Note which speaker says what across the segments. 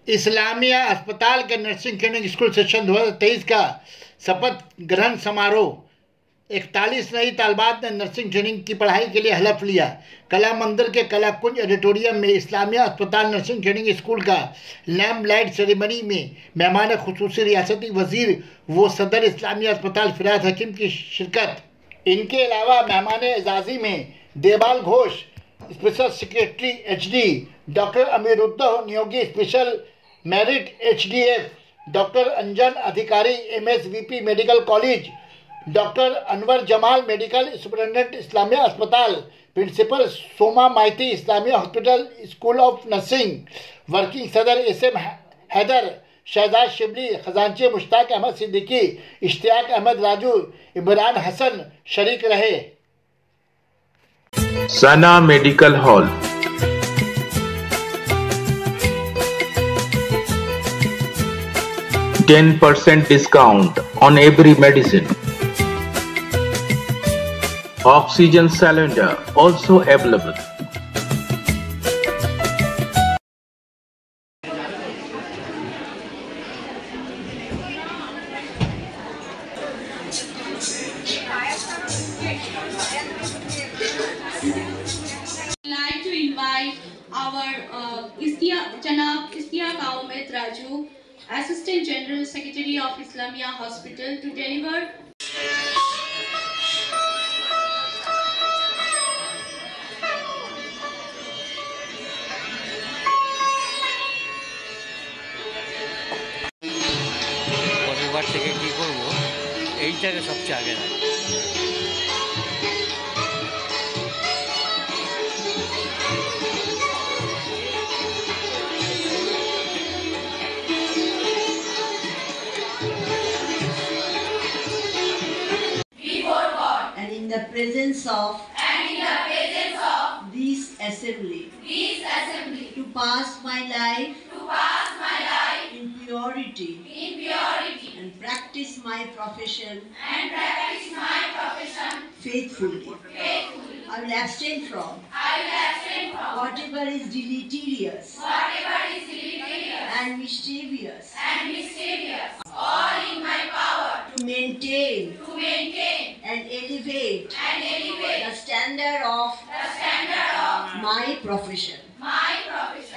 Speaker 1: اسلامیہ اسپتال کے nursing training school session 2023 کا شپت گرہن سماروہ 41 نئی طالبات نے نرسنگ ٹریننگ کی پڑھائی کے لیے حلف لیا۔ کلا مندر کے کلا کنج آڈیٹوریم میں اسلامیہ اسپتال نرسنگ ٹریننگ اسکول کا لیمپ لائٹ سیریمنی میں مہمان خصوصی ریاستی وزیر و صدر اسلامیہ اسپتال فراز حکیم کی شرکت۔ ان کے علاوہ مہمان اعزازی میں Debal Ghosh special secretary H D, doctor امیرالدہ Neogi special merit H D F, doctor Anjan Adhikari M S V P medical college, doctor Anwar Jamal medical superintendent Islamia اسپتال، principal Soma Maity Islamia hospital school of nursing, working صدر ایس ایم حیدر، شہزاد شبلی، خزانچی مشتاق احمد صدیقی، اشتیاق احمد راجو، عمران حسن شریک رہے۔
Speaker 2: Sana medical hall 10% discount on every medicine. Oxygen cylinder also available.
Speaker 3: Like to invite our Janab Ishtiaq Ahmed Raju, Assistant General Secretary of Islamia Hospital, to deliver
Speaker 4: পরের থেকে কি করব এইটাকে সবচেয়ে আগে রাখবো।
Speaker 5: And in the presence of this assembly, to pass my life in purity and practice my profession faithfully. I will abstain from whatever is deleterious and mischievous, all in my power to maintain and elevate the standard of my profession,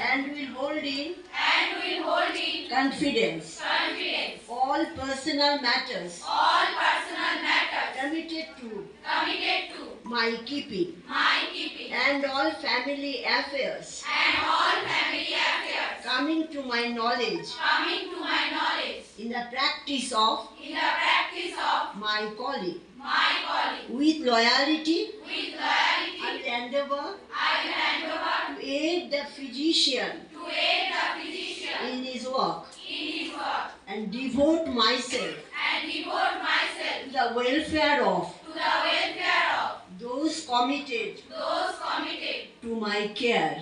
Speaker 5: and will hold in confidence all personal matters committed to my keeping, and all family affairs coming to my knowledge in the practice of my calling. With loyalty, I will endeavor to aid the physician in his work and devote myself to the welfare of those committed to my care.